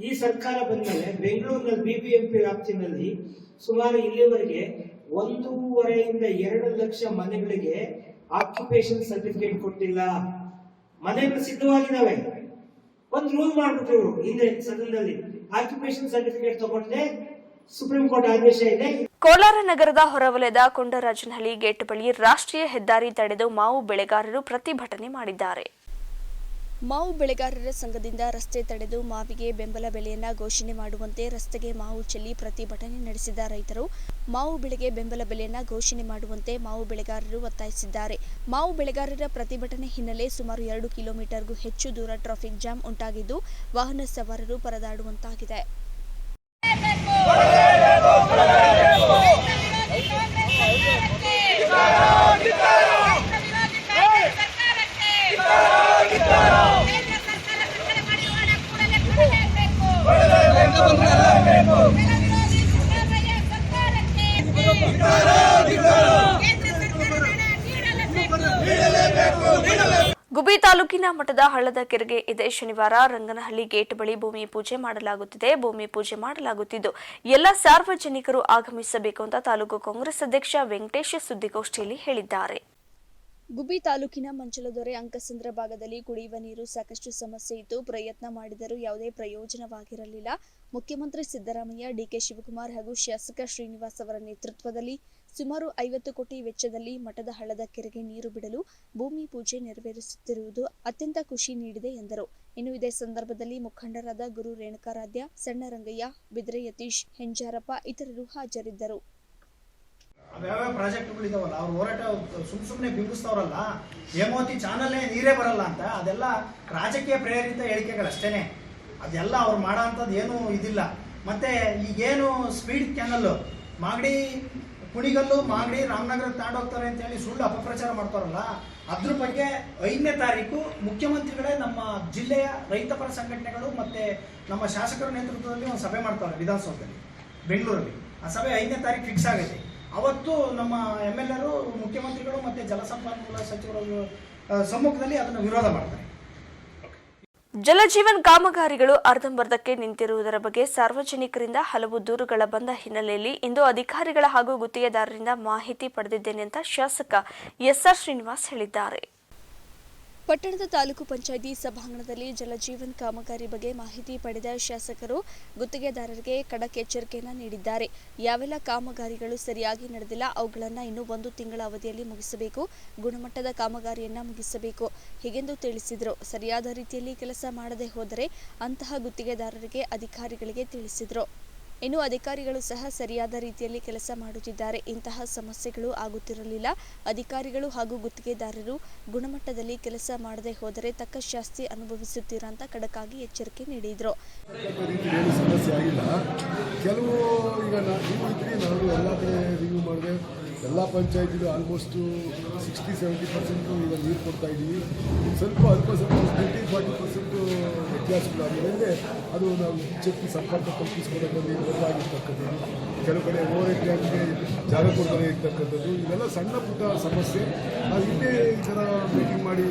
ಈ ಸರ್ಕಾರ ಬಂದ್ಮೇಲೆ ಬೆಂಗಳೂರಿನಲ್ಲಿ BBMP ವ್ಯಾಪ್ತಿನಲ್ಲಿ ಸುಮಾರು ಇಲ್ಲಿವರೆಗೆ 1.5 ಇಂದ 2 ಲಕ್ಷ ಮನೆಗಳಿಗೆ ಆಕ್ಯುಪೇಷನ್ ಸರ್ಟಿಫಿಕೇಟ್ ಕೊಟ್ಟಿಲ್ಲ. ಮನೆಗಳು ಸಿದ್ಧವಾಗಿದ್ದಾವೆ, ಒಂದು ರೂಲ್ ಮಾಡ್ಬಿಟ್ರು ಹಿಂದೆ ಸದನದಲ್ಲಿ, ಆಕ್ಯುಪೇಷನ್ ಸರ್ಟಿಫಿಕೇಟ್ ತಗೊಂಡೆ ಸುಪ್ರೀಂ ಕೋರ್ಟ್ ಆದೇಶ ಇದೆ. ಕೋಲಾರ ನಗರದ ಹೊರವಲಯದ ಕೊಂಡರಾಜನಹಳ್ಳಿ ಗೇಟ್ ಬಳಿ ರಾಷ್ಟ್ರೀಯ ಹೆದ್ದಾರಿ ತಡೆದು ಮಾವು ಬೆಳೆಗಾರರು ಪ್ರತಿಭಟನೆ ಮಾಡಿದ್ದಾರೆ. ಮಾವು ಬೆಳೆಗಾರರ ಸಂಘದಿಂದ ರಸ್ತೆ ತಡೆದು ಮಾವಿಗೆ ಬೆಂಬಲ ಬೆಲೆಯನ್ನ ಘೋಷಣೆ ಮಾಡುವಂತೆ ರಸ್ತೆಗೆ ಮಾವು ಚೆಲ್ಲಿ ಪ್ರತಿಭಟನೆ ನಡೆಸಿದ ರೈತರು ಮಾವು ಬೆಳೆಗೆ ಬೆಂಬಲ ಬೆಲೆಯನ್ನ ಘೋಷಣೆ ಮಾಡುವಂತೆ ಮಾವು ಬೆಳೆಗಾರರು ಒತ್ತಾಯಿಸಿದ್ದಾರೆ. ಮಾವು ಬೆಳೆಗಾರರ ಪ್ರತಿಭಟನೆ ಹಿನ್ನೆಲೆ ಸುಮಾರು 2 ಕಿಲೋಮೀಟರ್ಗೂ ಹೆಚ್ಚು ದೂರ ಟ್ರಾಫಿಕ್ ಜಾಮ್ ಉಂಟಾಗಿದ್ದು ವಾಹನ ಸವಾರರು ಪರದಾಡುವಂತಾಗಿದೆ. ಗುಬ್ಬಿ ತಾಲೂಕಿನ ಮಠದ ಹಳ್ಳದ ಕೆರೆಗೆ ಇದೇ ಶನಿವಾರ ರಂಗನಹಳ್ಳಿ ಗೇಟ್ ಬಳಿ ಭೂಮಿ ಪೂಜೆ ಮಾಡಲಾಗುತ್ತಿದೆ. ಭೂಮಿ ಪೂಜೆ ಮಾಡಲಾಗುತ್ತಿದ್ದು ಎಲ್ಲ ಸಾರ್ವಜನಿಕರು ಆಗಮಿಸಬೇಕು ಅಂತ ತಾಲೂಕು ಕಾಂಗ್ರೆಸ್ ಅಧ್ಯಕ್ಷ ವೆಂಕಟೇಶ್ ಸುದ್ದಿಗೋಷ್ಠಿಯಲ್ಲಿ ಹೇಳಿದ್ದಾರೆ. ಗುಬ್ಬಿ ತಾಲೂಕಿನ ಮಂಚಲದೊರೆ ಅಂಕಸಂದ್ರ ಭಾಗದಲ್ಲಿ ಕುಡಿಯುವ ನೀರು ಸಾಕಷ್ಟು ಸಮಸ್ಯೆ ಇದ್ದು ಪ್ರಯತ್ನ ಮಾಡಿದರೂ ಯಾವುದೇ ಪ್ರಯೋಜನವಾಗಿರಲಿಲ್ಲ. ಮುಖ್ಯಮಂತ್ರಿ ಸಿದ್ದರಾಮಯ್ಯ, ಡಿಕೆ ಶಿವಕುಮಾರ್ ಹಾಗೂ ಶಾಸಕ ಶ್ರೀನಿವಾಸ್ ಅವರ ನೇತೃತ್ವದಲ್ಲಿ ಸುಮಾರು 50 ಕೋಟಿ ವೆಚ್ಚದಲ್ಲಿ ಮಠದ ಹಳ್ಳದ ಕೆರೆಗೆ ನೀರು ಬಿಡಲು ಭೂಮಿ ಪೂಜೆ ನೆರವೇರಿಸುತ್ತಿರುವುದು ಅತ್ಯಂತ ಖುಷಿ ನೀಡಿದೆ ಎಂದರು. ಇನ್ನು ಇದೇ ಸಂದರ್ಭದಲ್ಲಿ ಮುಖಂಡರಾದ ಗುರು ರೇಣುಕಾರಾಧ್ಯ, ಸಣ್ಣ ರಂಗಯ್ಯ, ಬಿದ್ರೆ ಯತೀಶ್, ಹೆಂಜಾರಪ್ಪ ಇತರರು ಹಾಜರಿದ್ದರು. ಯಾವ ಪ್ರಾಜೆಕ್ಟ್ಗಳಿದಾವಲ್ಲ, ಅವ್ರ ಹೋರಾಟ ಸುಮ್ಮನೆ ಬಿಂಬಿಸ್ತವ್ರಲ್ಲ, ಹೇಮಾವತಿ ಚಾನಲ್ಲೇ ನೀರೇ ಬರಲ್ಲ ಅಂತ, ಅದೆಲ್ಲ ರಾಜಕೀಯ ಪ್ರೇರಿತ ಹೇಳಿಕೆಗಳಷ್ಟೇನೆ. ಅದೆಲ್ಲ ಅವ್ರು ಮಾಡೋ ಅಂಥದ್ದು ಏನೂ ಇದಿಲ್ಲ. ಮತ್ತೆ ಈಗೇನು ಸ್ಪೀಡ್ ಕ್ಯಾನಲ್ ಮಾಗಡಿ ಕುಣಿಗಲ್ಲು ಮಾಗಡಿ ರಾಮನಗರ ತಗೊಂಡೋಗ್ತಾರೆ ಅಂತ ಹೇಳಿ ಸುಳ್ಳು ಅಪಪ್ರಚಾರ ಮಾಡ್ತಾರಲ್ಲ, ಅದ್ರ ಬಗ್ಗೆ 5ನೇ ತಾರೀಕು ಮುಖ್ಯಮಂತ್ರಿಗಳೇ ನಮ್ಮ ಜಿಲ್ಲೆಯ ರೈತಪರ ಸಂಘಟನೆಗಳು ಮತ್ತೆ ನಮ್ಮ ಶಾಸಕರ ನೇತೃತ್ವದಲ್ಲಿ ಒಂದು ಸಭೆ ಮಾಡ್ತಾರೆ ವಿಧಾನಸೌಧದಲ್ಲಿ ಬೆಂಗಳೂರಲ್ಲಿ. ಆ ಸಭೆ 5ನೇ ತಾರೀಕು ಫಿಕ್ಸ್ ಆಗಿದೆ. ಅವತ್ತು ನಮ್ಮ MLAರು, ಮುಖ್ಯಮಂತ್ರಿಗಳು ಮತ್ತೆ ಜಲಸಂಪನ್ಮೂಲ ಸಚಿವರ ಸಮ್ಮುಖದಲ್ಲಿ ಅದನ್ನು ವಿರೋಧ ಮಾಡ್ತಾರೆ. ಜಲಜೀವನ್ ಕಾಮಗಾರಿಗಳು ಅರ್ಧಂಬರ್ಧಕ್ಕೆ ನಿಂತಿರುವುದರ ಬಗ್ಗೆ ಸಾರ್ವಜನಿಕರಿಂದ ಹಲವು ದೂರುಗಳ ಬಂದ ಹಿನ್ನೆಲೆಯಲ್ಲಿ ಇಂದು ಅಧಿಕಾರಿಗಳ ಹಾಗೂ ಗುತ್ತಿಗೆದಾರರಿಂದ ಮಾಹಿತಿ ಪಡೆದಿದ್ದೇನೆ ಅಂತ ಶಾಸಕ SR ಶ್ರೀನಿವಾಸ್ ಹೇಳಿದ್ದಾರೆ. ಪಟ್ಟಣದ ತಾಲೂಕು ಪಂಚಾಯಿತಿ ಸಭಾಂಗಣದಲ್ಲಿ ಜಲಜೀವನ್ ಕಾಮಗಾರಿ ಬಗ್ಗೆ ಮಾಹಿತಿ ಪಡೆದ ಶಾಸಕರು ಗುತ್ತಿಗೆದಾರರಿಗೆ ಖಡಕ್ ಎಚ್ಚರಿಕೆಯನ್ನು ನೀಡಿದ್ದಾರೆ. ಯಾವೆಲ್ಲ ಕಾಮಗಾರಿಗಳು ಸರಿಯಾಗಿ ನಡೆದಿಲ್ಲ ಅವುಗಳನ್ನು ಇನ್ನೂ 1 ತಿಂಗಳ ಅವಧಿಯಲ್ಲಿ ಮುಗಿಸಬೇಕು, ಗುಣಮಟ್ಟದ ಕಾಮಗಾರಿಯನ್ನು ಮುಗಿಸಬೇಕು ಹೀಗೆಂದು ತಿಳಿಸಿದರು. ಸರಿಯಾದ ರೀತಿಯಲ್ಲಿ ಕೆಲಸ ಮಾಡದೆ ಹೋದರೆ ಅಂತಹ ಗುತ್ತಿಗೆದಾರರಿಗೆ ಅಧಿಕಾರಿಗಳಿಗೆ ತಿಳಿಸಿದರು. ಇನ್ನು ಅಧಿಕಾರಿಗಳು ಸಹ ಸರಿಯಾದ ರೀತಿಯಲ್ಲಿ ಕೆಲಸ ಮಾಡುತ್ತಿದ್ದಾರೆ. ಇಂತಹ ಸಮಸ್ಯೆಗಳು ಆಗುತ್ತಿರಲಿಲ್ಲ. ಅಧಿಕಾರಿಗಳು ಹಾಗೂ ಗುತ್ತಿಗೆದಾರರು ಗುಣಮಟ್ಟದಲ್ಲಿ ಕೆಲಸ ಮಾಡದೆ ಹೋದರೆ ತಕ್ಕ ಶಾಸ್ತಿ ಅನುಭವಿಸುತ್ತೀರಾ ಅಂತ ಖಡಕ್ಕಾಗಿ ಎಚ್ಚರಿಕೆ ನೀಡಿದರು. ಸಮಸ್ಯೆ ಆಗಿಲ್ಲ. ಕೆಲವು ಈಗ ನೀವು ಇದ್ರಿ, ನಾನು ಎಲ್ಲ ಕಡೆ ರಿವ್ಯೂ ಮಾಡಿದೆ, ಎಲ್ಲ ಪಂಚಾಯತಿಗೂ ಆಲ್ಮೋಸ್ಟು 60-70% ಈಗ ನೀರು ಕೊಡ್ತಾ ಇದ್ದೀವಿ. ಸ್ವಲ್ಪ ಅಲ್ಪ ಸ್ವಲ್ಪ 30-40% ವ್ಯತ್ಯಾಸಗಳಾಗಿದೆ. ಅದು ನಾವು ಚೆಕ್ ಸಂಪರ್ಕ ಕಲ್ಪಿಸ್ಕೊಳ್ಳೋದ್ರಲ್ಲಿ ಗೊತ್ತಾಗಿರ್ತಕ್ಕಂಥದ್ದು, ಕೆಲವು ಕಡೆ ಓವರ್ ಟ್ಯಾಂಕ್ಗೆ ಜಾಗ ಕೊಡದೇ ಇರ್ತಕ್ಕಂಥದ್ದು, ಇವೆಲ್ಲ ಸಣ್ಣ ಪುಟ್ಟ ಸಮಸ್ಯೆ. ನಾವು ಹಿಂದೆ ಈ ಥರ ಮೀಟಿಂಗ್ ಮಾಡಿ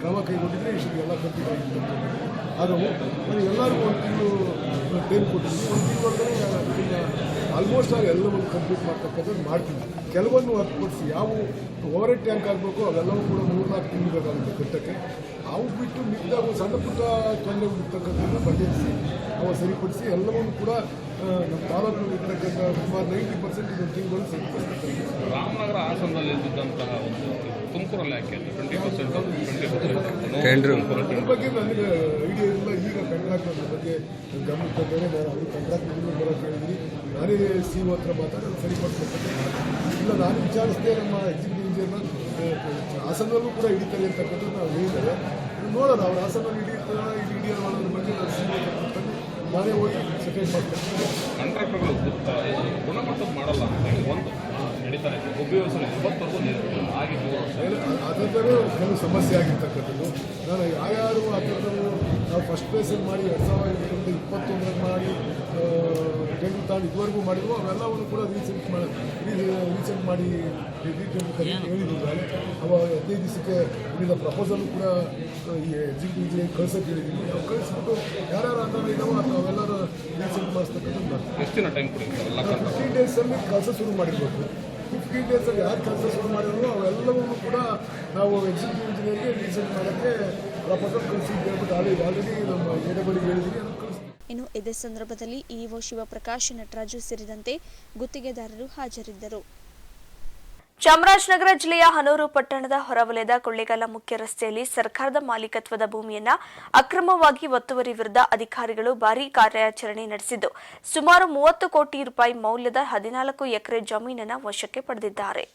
ಕ್ರಮ ಕೈಗೊಂಡಿದ್ರೆ ಇಷ್ಟು ಎಲ್ಲ ಕಂಪ್ಲೀಟ್ ಆಗಿರ್ತಕ್ಕಂಥದ್ದು. ಅದು ಎಲ್ಲರಿಗೂ ಒಂದು ತಿಂಗಳು ಟೈಮ್ ಕೊಟ್ಟಿದ್ವಿ. ಒಂದು ತಿಂಗಳೊಳಗಡೆ ಆಲ್ಮೋಸ್ಟ್ ಆಗಿ ಎಲ್ಲವನ್ನು ಕಂಪ್ಲೀಟ್ ಮಾಡ್ತಕ್ಕಂಥದ್ದು ಮಾಡ್ತೀವಿ. ಕೆಲವೊಂದು ಹೊರತುಪಡಿಸಿ ಯಾವ ಓವರ್ ಟ್ಯಾಂಕ್ ಆಗಬೇಕು ಅವೆಲ್ಲವೂ ಕೂಡ 3-4 ತಿಂಗಳು ಬೇಕಾಗುತ್ತೆ ಕಟ್ಟಕ್ಕೆ. ಅವು ಬಿಟ್ಟು ಮಿಕ್ಕಿದಾಗ ಸಣ್ಣ ಪುಟ್ಟ ತೊಂದರೆ ಇರ್ತಕ್ಕಂಥದ್ದು ಬಗೆಹರಿಸಿ ಅವು ಸರಿಪಡಿಸಿ ಎಲ್ಲವನ್ನೂ ಕೂಡ ನಮ್ಮ ತಾಲೂಕಿನಲ್ಲಿ ಇರ್ತಕ್ಕಂಥ ಸುಮಾರು 90% ಇದೊಂದು ತಿಂಗಳು ಸರಿಪಡಿಸ್ತಕ್ಕಂಥ. ರಾಮನಗರ ಹಾಸನದಲ್ಲಿ ಇದ್ದಂತಹ ಒಂದು ತುಮಕೂರಲ್ಲಿ ಯಾಕೆ 20% ಅದ್ರ ಬಗ್ಗೆ ನನಗೆ ಐಡಿಯಾ ಇಲ್ಲ. ಈಗ ಕಾಂಟ್ರಾಕ್ಟ್ ಬಗ್ಗೆ ಗಮನ ತಂದರೆ ನಾನು ಅದು ಕಾಂಟ್ರಾಕ್ಟ್ ಬರೋಕ್ಕೆ ಹೇಳಿದ್ದೀನಿ. ನಾನೇ CO ಹತ್ರ ಮಾತಾಡಿ ಸರಿಪಡಿಸ್ತಕ್ಕಂಥ ಇಲ್ಲ, ನಾನು ವಿಚಾರಿಸಿದೆ. ನಮ್ಮ ಎಕ್ಸಿಕ್ಯೂಟಿವ್ ಇಂಜಿನಿಯರ್ನ ಹಾಸನಲ್ಲೂ ಕೂಡ ಹಿಡಿತಾರೆ ಅಂತಕ್ಕಂಥದ್ದು ನಾವು ಹೇಳಿದ್ದಾರೆ. ನೋಡೋಣ, ಅವ್ರು ಹಾಸನಲ್ಲಿ ಹಿಡಿಯೋದು ಮಾಡೋದ್ರ ಬಗ್ಗೆ ನಾನು CO ಹತ್ರ ನಾನೇ ಹೋಗಿ ಸೆಟಲ್ ಮಾಡ್ತೇನೆ. ಕಾಂಟ್ರಾಕ್ಟರ್ಗಳು ಗುಣಮಟ್ಟದ ಮಾಡಲ್ಲ ಅಂತ ಒಂದು ನಡೀತಾರೆ. ಉಪಯೋಗಿಸಲು 20 ನೀರು ಆಗಿದ್ದು ಅದರಲ್ಲೂ ಕೆಲವು ಸಮಸ್ಯೆ ಆಗಿರ್ತಕ್ಕಂಥದ್ದು. ನಾನು ಯಾರ್ಯಾರು ಆ ಥರದ್ದು ನಾವು ಫಸ್ಟ್ ಪ್ಲೇಸಲ್ಲಿ ಮಾಡಿ 2021 ಮಾಡಿ ಟೆಂಡರ್ ತಗೊಂಡು ಇದುವರೆಗೂ ಮಾಡಿದ್ವು ಅವೆಲ್ಲವನ್ನು ಕೂಡ ರೀಸೆಂಟ್ ಮಾಡಿ ಹೇಳಿದ್ದಾರೆ. ಅವ 15 ದಿವಸಕ್ಕೆ ಉಳಿದ ಪ್ರಪೋಸಲ್ ಕೂಡ ಈ ಎಕ್ಸಿಕ್ಯೂಟಿವ್ ಇಂಜಿನಿಯರ್ ಕಳ್ಸೋಕ್ಕೆ ಹೇಳಿದ್ದೀನಿ. ನಾವು ಕಳಿಸ್ಬಿಟ್ಟು ಯಾರ್ಯಾರು ಆಧಾರ ಇದ್ದಾವೋ ಅವೆಲ್ಲರೂ ರೀಸೆಂಟ್ ಮಾಡಿಸ್ತಕ್ಕಂಥದ್ದು. ಎಷ್ಟು ದಿನ ಟೈಮ್ ಕೊಡಿರ್ತಾರಲ್ಲ? 15 ಡೇಸಲ್ಲಿ ಕೆಲಸ ಶುರು ಮಾಡಿರಬೇಕು. 15 ಡೇಸಲ್ಲಿ ಯಾರು ಕೆಲಸ ಶುರು ಮಾಡಿದ್ರು ಅವೆಲ್ಲವನ್ನೂ ಕೂಡ ನಾವು ಎಕ್ಸಿಕ್ಯೂಟಿವ್ ಇಂಜಿನಿಯರ್ಗೆ ರೀಸೆಂಟ್ ಮಾಡೋಕ್ಕೆ ಪ್ರಪೋಸಲ್ ಕಳಿಸಿದ್ದು ಹೇಳ್ಬಿಟ್ಟು ಆಲ್ರೆಡಿ ನಮ್ಮ ಬಳಿಗೆ ಹೇಳಿದ್ದೀನಿ. ಅದನ್ನು ಕಳಿಸ್ತೀವಿ. ಇನ್ನು ಇದೇ ಸಂದರ್ಭದಲ್ಲಿ ಇಒ ಶಿವಪ್ರಕಾಶ್, ನಟರಾಜು ಸೇರಿದಂತೆ ಗುತ್ತಿಗೆದಾರರು ಹಾಜರಿದ್ದರು. ಚಾಮರಾಜನಗರ ಜಿಲ್ಲೆಯ ಹನೂರು ಪಟ್ಟಣದ ಹೊರವಲಯದ ಕೊಳ್ಳೇಗಾಲ ಮುಖ್ಯ ರಸ್ತೆಯಲ್ಲಿ ಸರ್ಕಾರದ ಮಾಲೀಕತ್ವದ ಭೂಮಿಯನ್ನ ಅಕ್ರಮವಾಗಿ ಒತ್ತುವರಿ ವಿರುದ್ಧ ಅಧಿಕಾರಿಗಳು ಭಾರೀ ಕಾರ್ಯಾಚರಣೆ ನಡೆಸಿದ್ದು ಸುಮಾರು 30 ಕೋಟಿ ರೂಪಾಯಿ ಮೌಲ್ಯದ 14 ಎಕರೆ ಜಮೀನನ್ನು ವಶಕ್ಕೆ ಪಡೆದಿದ್ದಾರೆ.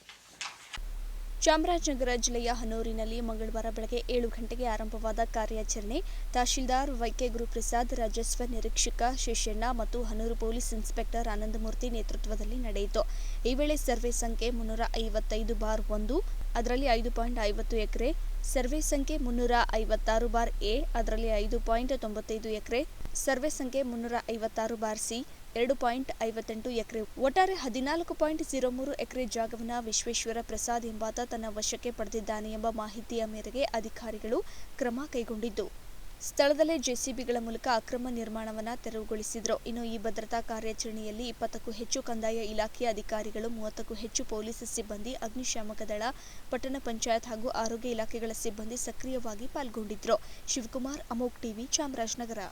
ಚಾಮರಾಜನಗರ ಜಿಲ್ಲೆಯ ಹನೂರಿನಲ್ಲಿ ಮಂಗಳವಾರ ಬೆಳಗ್ಗೆ 7 ಗಂಟೆಗೆ ಆರಂಭವಾದ ಕಾರ್ಯಾಚರಣೆ ತಹಶೀಲ್ದಾರ್ ವೈಕೆ ಗುರುಪ್ರಸಾದ್, ರಾಜಸ್ವ ನಿರೀಕ್ಷಕ ಶೇಷಣ್ಣ ಮತ್ತು ಹನೂರು ಪೊಲೀಸ್ ಇನ್ಸ್ಪೆಕ್ಟರ್ ಆನಂದಮೂರ್ತಿ ನೇತೃತ್ವದಲ್ಲಿ ನಡೆಯಿತು. ಈ ವೇಳೆ ಸರ್ವೆ ಸಂಖ್ಯೆ 355/1 ಅದರಲ್ಲಿ 5.50 ಎಕರೆ, ಸರ್ವೆ ಸಂಖ್ಯೆ 356/A ಅದರಲ್ಲಿ 5.95 ಎಕರೆ, ಸರ್ವೆ ಸಂಖ್ಯೆ 356/C 2.58 ಎಕರೆ, ಒಟ್ಟಾರೆ 14.03 ಎಕರೆ ಜಾಗವನ್ನು ವಿಶ್ವೇಶ್ವರ ಪ್ರಸಾದ್ ಎಂಬಾತ ತನ್ನ ವಶಕ್ಕೆ ಪಡೆದಿದ್ದಾನೆ ಎಂಬ ಮಾಹಿತಿಯ ಮೇರೆಗೆ ಅಧಿಕಾರಿಗಳು ಕ್ರಮ ಕೈಗೊಂಡಿದ್ದು ಸ್ಥಳದಲ್ಲೇ ಜೆಸಿಬಿಗಳ ಮೂಲಕ ಅಕ್ರಮ ನಿರ್ಮಾಣವನ್ನು ತೆರವುಗೊಳಿಸಿದರು. ಇನ್ನು ಈ ಭದ್ರತಾ ಕಾರ್ಯಾಚರಣೆಯಲ್ಲಿ 20ಕ್ಕೂ ಹೆಚ್ಚು ಕಂದಾಯ ಇಲಾಖೆಯ ಅಧಿಕಾರಿಗಳು, 30ಕ್ಕೂ ಹೆಚ್ಚು ಪೊಲೀಸ್ ಸಿಬ್ಬಂದಿ, ಅಗ್ನಿಶಾಮಕ ದಳ, ಪಟ್ಟಣ ಪಂಚಾಯತ್ ಹಾಗೂ ಆರೋಗ್ಯ ಇಲಾಖೆಗಳ ಸಿಬ್ಬಂದಿ ಸಕ್ರಿಯವಾಗಿ ಪಾಲ್ಗೊಂಡಿದ್ದರು. ಶಿವಕುಮಾರ್, ಅಮೋಕ್ ಟಿವಿ, ಚಾಮರಾಜನಗರ.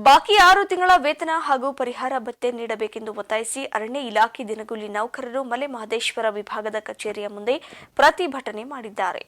ಬಾಕಿ 6 ತಿಂಗಳ ವೇತನ ಹಾಗೂ ಪರಿಹಾರ ಭತ್ಯೆ ನೀಡಬೇಕೆಂದು ಒತ್ತಾಯಿಸಿ ಅರಣ್ಯ ಇಲಾಖೆ ದಿನಗೂಲಿ ನೌಕರರು ಮಲೆ ಮಹದೇಶ್ವರ ವಿಭಾಗದ ಕಚೇರಿಯ ಮುಂದೆ ಪ್ರತಿಭಟನೆ ಮಾಡಿದ್ದಾರೆ.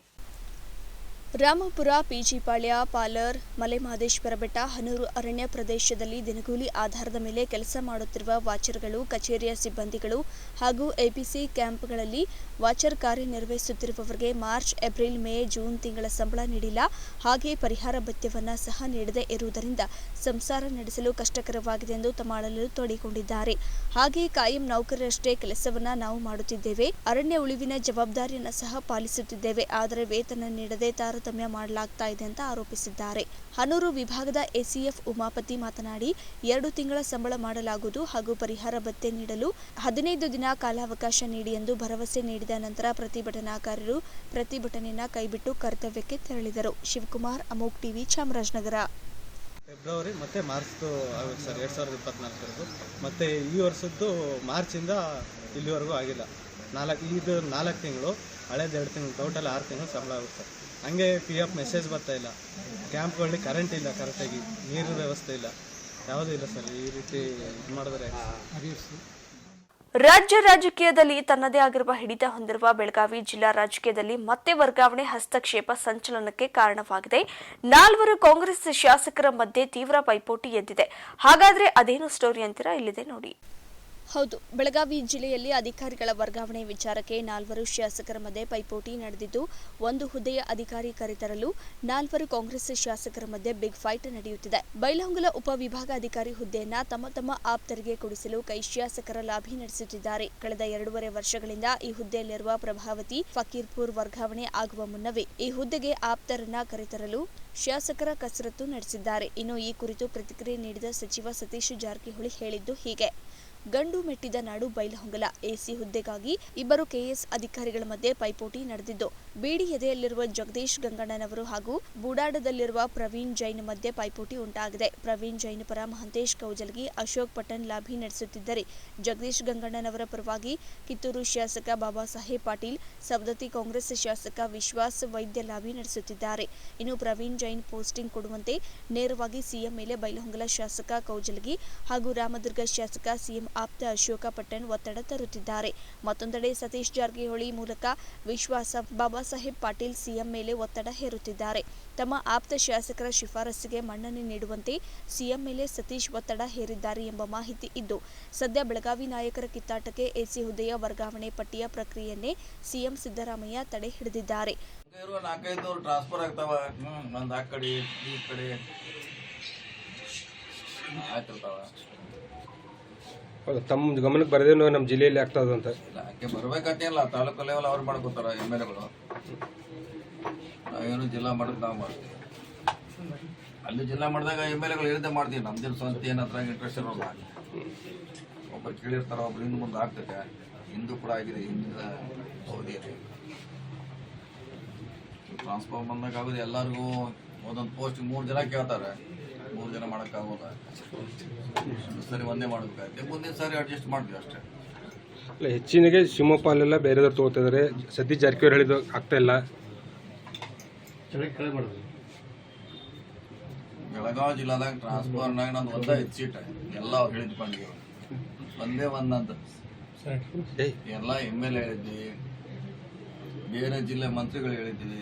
ರಾಮಪುರ, ಪಿಜಿಪಾಳ್ಯ, ಪಾಲರ್, ಮಲೆ ಮಹದೇಶ್ವರ ಬೆಟ್ಟ, ಹನೂರು ಅರಣ್ಯ ಪ್ರದೇಶದಲ್ಲಿ ದಿನಗೂಲಿ ಆಧಾರದ ಮೇಲೆ ಕೆಲಸ ಮಾಡುತ್ತಿರುವ ವಾಚರ್ಗಳು, ಕಚೇರಿಯ ಸಿಬ್ಬಂದಿಗಳು ಹಾಗೂ ಎಪಿಸಿ ಕ್ಯಾಂಪ್ಗಳಲ್ಲಿ ವಾಚರ್ ಕಾರ್ಯನಿರ್ವಹಿಸುತ್ತಿರುವವರಿಗೆ ಮಾರ್ಚ್, ಏಪ್ರಿಲ್, ಮೇ, ಜೂನ್ ತಿಂಗಳ ಸಂಬಳ ನೀಡಿಲ್ಲ. ಹಾಗೆ ಪರಿಹಾರ ಭತ್ಯವನ್ನು ಸಹ ನೀಡದೇ ಇರುವುದರಿಂದ ಸಂಸಾರ ನಡೆಸಲು ಕಷ್ಟಕರವಾಗಿದೆ ಎಂದು ತಮ್ಮ ಅಳಲು ತೋಡಿಕೊಂಡಿದ್ದಾರೆ. ಹಾಗೆ ಕಾಯಂ ನೌಕರರಷ್ಟೇ ಕೆಲಸವನ್ನ ನಾವು ಮಾಡುತ್ತಿದ್ದೇವೆ, ಅರಣ್ಯ ಉಳಿವಿನ ಜವಾಬ್ದಾರಿಯನ್ನು ಸಹ ಪಾಲಿಸುತ್ತಿದ್ದೇವೆ, ಆದರೆ ವೇತನ ನೀಡದೆ ತಾರತಮ್ಯ ಮಾಡಲಾಗ್ತಾ ಇದೆ ಅಂತ ಆರೋಪಿಸಿದ್ದಾರೆ. ಹನೂರು ವಿಭಾಗದ ಎಸಿಎಫ್ ಉಮಾಪತಿ ಮಾತನಾಡಿ, 2 ತಿಂಗಳ ಸಂಬಳ ಮಾಡಲಾಗುವುದು ಹಾಗೂ ಪರಿಹಾರ ಭತ್ಯೆ ನೀಡಲು 15 ದಿನ ಕಾಲಾವಕಾಶ ನೀಡಿ ಎಂದು ಭರವಸೆ ನೀಡಿದ ನಂತರ ಪ್ರತಿಭಟನಾಕಾರರು ಪ್ರತಿಭಟನೆಯನ್ನು ಕೈಬಿಟ್ಟು ಕರ್ತವ್ಯಕ್ಕೆ ತೆರಳಿದರು. ಶಿವಕುಮಾರ್, ಅಮೋಕ್ ಟಿವಿ, ಚಾಮರಾಜನಗರ. ಫೆಬ್ರವರಿ ಮತ್ತು ಮಾರ್ಚ್ದು ಆಗುತ್ತೆ ಸರ್ 2024 ಮತ್ತು ಈ ವರ್ಷದ್ದು ಮಾರ್ಚಿಂದ ಇಲ್ಲಿವರೆಗೂ ಆಗಿಲ್ಲ. 4 ತಿಂಗಳು ಹಳೇದು 2 ತಿಂಗಳು, ಟೋಟಲ್ 6 ತಿಂಗಳು ಸಂಬಳ ಆಗುತ್ತೆ. ಹಂಗೆ PF ಮೆಸೇಜ್ ಬರ್ತಾ ಇಲ್ಲ, ಕ್ಯಾಂಪ್ಗಳಲ್ಲಿ ಕರೆಂಟ್ ಇಲ್ಲ, ಕರೆಕ್ಟಾಗಿ ನೀರಿನ ವ್ಯವಸ್ಥೆ ಇಲ್ಲ, ಯಾವುದೂ ಇಲ್ಲ ಸರ್. ಈ ರೀತಿ ಇದು ಮಾಡಿದ್ರೆ ರಾಜ್ಯ ರಾಜಕೀಯದಲ್ಲಿ ತನ್ನದೇ ಆಗಿರುವ ಹಿಡಿತ ಹೊಂದಿರುವ ಬೆಳಗಾವಿ ಜಿಲ್ಲಾ ರಾಜಕೀಯದಲ್ಲಿ ಮತ್ತೆ ವರ್ಗಾವಣೆ ಹಸ್ತಕ್ಷೇಪ ಸಂಚಲನಕ್ಕೆ ಕಾರಣವಾಗಿದೆ. 4 ಕಾಂಗ್ರೆಸ್ ಶಾಸಕರ ಮಧ್ಯೆ ತೀವ್ರ ಪೈಪೋಟಿ ಎದ್ದಿದೆ. ಹಾಗಾದ್ರೆ ಅದೇನು ಸ್ಟೋರಿ ಅಂತೀರಾ? ಇಲ್ಲಿದೆ ನೋಡಿ. ಹೌದು, ಬೆಳಗಾವಿ ಜಿಲ್ಲೆಯಲ್ಲಿ ಅಧಿಕಾರಿಗಳ ವರ್ಗಾವಣೆ ವಿಚಾರಕ್ಕೆ 4 ಶಾಸಕರ ಮಧ್ಯೆ ಪೈಪೋಟಿ ನಡೆದಿದ್ದು, ಒಂದು ಹುದ್ದೆಯ ಅಧಿಕಾರಿ ಕರೆತರಲು 4 ಕಾಂಗ್ರೆಸ್ ಶಾಸಕರ ಮಧ್ಯೆ ಬಿಗ್ ಫೈಟ್ ನಡೆಯುತ್ತಿದೆ. ಬೈಲಹೊಂಗಲ ಉಪವಿಭಾಗಾಧಿಕಾರಿ ಹುದ್ದೆಯನ್ನ ತಮ್ಮ ಆಪ್ತರಿಗೆ ಕೊಡಿಸಲು ಕೈ ಶಾಸಕರ ಲಾಬಿ ನಡೆಸುತ್ತಿದ್ದಾರೆ. ಕಳೆದ 2.5 ವರ್ಷಗಳಿಂದ ಈ ಹುದ್ದೆಯಲ್ಲಿರುವ ಪ್ರಭಾವತಿ ಫಕೀರ್ಪುರ್ ವರ್ಗಾವಣೆ ಆಗುವ ಮುನ್ನವೇ ಈ ಹುದ್ದೆಗೆ ಆಪ್ತರನ್ನ ಕರೆತರಲು ಶಾಸಕರ ಕಸರತ್ತು ನಡೆಸಿದ್ದಾರೆ. ಇನ್ನು ಈ ಕುರಿತು ಪ್ರತಿಕ್ರಿಯೆ ನೀಡಿದ ಸಚಿವ ಸತೀಶ್ ಜಾರಕಿಹೊಳಿ ಹೇಳಿದ್ದು ಹೀಗೆ: ಗಂಡು ಮೆಟ್ಟಿದ ನಾಡು ಬೈಲಹೊಂಗಲ. ಎಸಿ ಹುದ್ದೆಗಾಗಿ 2 ಕೆಎಸ್ ಅಧಿಕಾರಿಗಳ ಮಧ್ಯೆ ಪೈಪೋಟಿ ನಡೆದಿದ್ದು, ಬೇಡಿ ಎದೆಯಲ್ಲಿರುವ ಜಗದೀಶ್ ಗಂಗಣ್ಣನವರು ಹಾಗೂ ಬೂಡಾಡದಲ್ಲಿರುವ ಪ್ರವೀಣ್ ಜೈನ್ ಮಧ್ಯೆ ಪೈಪೋಟಿ ಉಂಟಾಗಿದೆ. ಪ್ರವೀಣ್ ಜೈನ್ ಪರ ಮಹಂತೇಶ್ ಕೌಜಲಗಿ, ಅಶೋಕ್ ಪಟ್ಟಣ್ ಲಾಬಿ ನಡೆಸುತ್ತಿದ್ದರೆ, ಜಗದೀಶ್ ಗಂಗಣ್ಣನವರ ಪರವಾಗಿ ಕಿತ್ತೂರು ಶಾಸಕ ಬಾಬಾ ಸಾಹೇಬ್ ಪಾಟೀಲ್, ಸವದತ್ತಿ ಕಾಂಗ್ರೆಸ್ ಶಾಸಕ ವಿಶ್ವಾಸ್ ವೈದ್ಯ ಲಾಬಿ ನಡೆಸುತ್ತಿದ್ದಾರೆ. ಇನ್ನು ಪ್ರವೀಣ್ ಜೈನ್ ಪೋಸ್ಟಿಂಗ್ ಕೊಡುವಂತೆ ನೇರವಾಗಿ ಸಿಎಂ ಮೇಲೆ ಬೈಲಹೊಂಗಲ ಶಾಸಕ ಕೌಜಲಗಿ ಹಾಗೂ ರಾಮದುರ್ಗ ಶಾಸಕ ಸಿಎಂ ಆಪ್ತ ಅಶೋಕ ಪಟ್ಟಣ್ ಒತ್ತಡ ತರುತ್ತಿದ್ದಾರೆ. ಮತ್ತೊಂದೆಡೆ ಸತೀಶ್ ಜಾರಕಿಹೊಳಿ ಮೂಲಕ ವಿಶ್ವಾಸ ಬಾಬಾ ಸಾಹೇಬ್ ಪಾಟೀಲ್ ಸಿಎಂ ಮೇಲೆ ಒತ್ತಡ ಹೇರುತ್ತಿದ್ದಾರೆ. ತಮ್ಮ ಆಪ್ತ ಶಾಸಕರ ಶಿಫಾರಸ್ಸಿಗೆ ಮನ್ನಣೆ ನೀಡುವಂತೆ ಸಿಎಂ ಮೇಲೆ ಸತೀಶ್ ಒತ್ತಡ ಹೇರಿದ್ದಾರೆ ಎಂಬ ಮಾಹಿತಿ ಇದ್ದು, ಸದ್ಯ ಬೆಳಗಾವಿ ನಾಯಕರ ಕಿತ್ತಾಟಕ್ಕೆ ಎಸಿ ಹುದ್ದೆಯ ವರ್ಗಾವಣೆ ಪಟ್ಟಿಯ ಪ್ರಕ್ರಿಯೆಯನ್ನೇ ಸಿಎಂ ಸಿದ್ದರಾಮಯ್ಯ ತಡೆ ಹಿಡಿದಿದ್ದಾರೆ. 4-5 ಟ್ರಾನ್ಸ್ಫರ್ ಆಗ್ತಾವ, ಒಂದು ಆ ಕಡೆ ಈ ಕಡೆ ಆಗ್ತಿರ್ತಾವ. ತಮ್ಮ ಗಮನಕ್ಕೆ ಬರದೇನೋ ನಮ್ಮ ಜಿಲ್ಲೆಯಲ್ಲಿ ಆಗ್ತದ ಅಂತ ಇಲ್ಲ, ಆಕೆ ಬರ್ಬೇಕಂತೇನಿಲ್ಲ. ತಾಲೂಕು ಲೆವೆಲ್ ಅವ್ರು ಮಾಡ್ಕೋತಾರ MLAಗಳು. ನಾವೇನು ಜಿಲ್ಲಾ ಮಾಡೋದು ನಾವು ಮಾಡ್ತೀವಿ. ಅಲ್ಲಿ ಜಿಲ್ಲಾ ಮಾಡಿದಾಗ MLAಗಳು ಹೇಳಿದ್ದೆ ಮಾಡ್ತೀವಿ. ನಮ್ದಿನ ಸ್ವಂತ ಏನತ್ರ ಇಂಟ್ರೆಸ್ಟ್ ಇರೋಲ್ಲ. ಒಬ್ಬರು ಕೇಳಿರ್ತಾರ, ಒಬ್ರು ಹಿಂದೆ ಮುಂದೆ ಆಗ್ತೈತೆ. ಹಿಂದೂ ಕೂಡ ಆಗಿದೆ, ಹಿಂದಿನ ಅವಧಿ ಇದೆ. ಟ್ರಾನ್ಸ್ಫರ್ ಬಂದಾಗ ಆಗೋದು ಎಲ್ಲರಿಗೂ ಒಂದೊಂದು ಪೋಸ್ಟ್ 3 ಜನ ಕೇಳ್ತಾರೆ. 3 ಜನ ಮಾಡೋಕ್ಕಾಗೋದ, ಸರಿ ಒಂದೇ ಮಾಡಬೇಕಾಗುತ್ತೆ. ಮುಂದಿನ ಸಾರಿ ಅಡ್ಜಸ್ಟ್ ಮಾಡ್ತೀವಿ ಅಷ್ಟೇ. ಇಲ್ಲ, ಹೆಚ್ಚಿನಗೆ ಶಿವಮೊಗ್ಗ ಅಲ್ಲೆಲ್ಲ ಬೇರೆದವ್ರು ತಗೋತಿದ್ದಾರೆ. ಸತೀಶ್ ಜಾರಕಿಹೊಳಿ ಹೇಳಿದ್ದು ಆಗ್ತಾ ಇಲ್ಲ. ಬೆಳಗಾವಿ ಜಿಲ್ಲಾದಾಗ ಟ್ರಾನ್ಸ್ಫರ್ನಾಗ ನಂದು ಒಂದೇ 5 ಸೀಟ್ ಎಲ್ಲ ಅವ್ರು ಹೇಳಿದ್ಕೊಂಡಿದ್ದೀವಿ. ಒಂದೇ ಒಂದಂತ ಎಲ್ಲ MLA ಹೇಳಿದ್ವಿ, ಬೇರೆ ಜಿಲ್ಲೆ ಮಂತ್ರಿಗಳು ಹೇಳಿದ್ವಿ,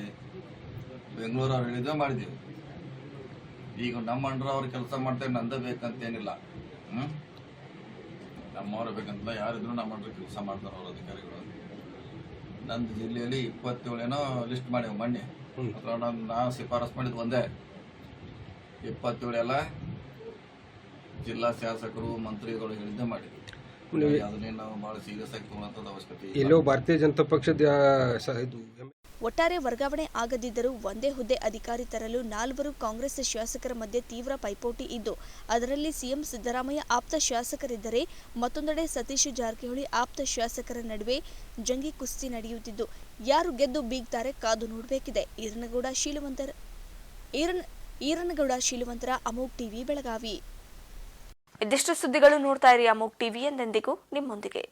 ಬೆಂಗಳೂರು ಅವ್ರು ಹೇಳಿದ್ವಿ, ಮಾಡಿದ್ದೀವಿ. ಈಗ ನಮ್ಮ ಅಂಡ್ರ ಅವ್ರು ಕೆಲಸ ಮಾಡ್ತಾರೆ, ನಂದೇ ಬೇಕಂತೇನಿಲ್ಲ. ನಮ್ಮವ್ರ ಬೇಕಂತಿಲ್ಲ, ಯಾರಿದ್ರು ನಮ್ಮ ಅಂಡ್ರ ಕೆಲಸ ಮಾಡ್ತಾರೆ ಅವ್ರ ಅಧಿಕಾರಿಗಳು. ನಂದು ಜಿಲ್ಲೆಯಲ್ಲಿ 27 ಲಿಸ್ಟ್ ಮಾಡಿವಿ ಮೊನ್ನೆ. ಅಥವಾ ನಾನು ಶಿಫಾರಸ್ ಮಾಡಿದ್ದು ಒಂದೇ 27 ಎಲ್ಲ ಜಿಲ್ಲಾ ಶಾಸಕರು ಮಂತ್ರಿಗಳು ಹೇಳಿದ್ದೆ ಮಾಡಿದ್ವಿ. ಅದನ್ನೇ ನಾವು ಭಾಳ ಸೀರಿಯಸ್ ಆಗಿ ತಗೊಳ್ಳೋಂಥದ್ದು ಅವಶ್ಯಕತೆ ಇಲ್ಲ. ಎಲ್ಲೋ ಭಾರತೀಯ ಜನತಾ ಪಕ್ಷದ ಒಟ್ಟಾರೆ ವರ್ಗಾವಣೆ ಆಗದಿದ್ದರೂ ಒಂದೇ ಹುದ್ದೆ ಅಧಿಕಾರಿ ತರಲು 4 ಕಾಂಗ್ರೆಸ್ ಶಾಸಕರ ಮಧ್ಯೆ ತೀವ್ರ ಪೈಪೋಟಿ ಇದ್ದು, ಅದರಲ್ಲಿ ಸಿಎಂ ಸಿದ್ದರಾಮಯ್ಯ ಆಪ್ತ ಶಾಸಕರಿದ್ದರೆ, ಮತ್ತೊಂದೆಡೆ ಸತೀಶ್ ಜಾರಕಿಹೊಳಿ ಆಪ್ತ ಶಾಸಕರ ನಡುವೆ ಜಂಗಿ ಕುಸ್ತಿ ನಡೆಯುತ್ತಿದ್ದು, ಯಾರು ಗೆದ್ದು ಬೀಗ್ತಾರೆ ಕಾದು ನೋಡಬೇಕಿದೆ. ಈರನಗೌಡ ಶೀಲವಂತರ ಅಮೋಘ್ ಟಿವಿ ಬೆಳಗಾವಿ. ಇದಿಷ್ಟು ಸುದ್ದಿಗಳು ನೋಡ್ತಾ ಇರಿ ಅಮೋಘ್ ಟಿವಿ, ಎಂದೆಂದಿಗೂ ನಿಮ್ಮೊಂದಿಗೆ.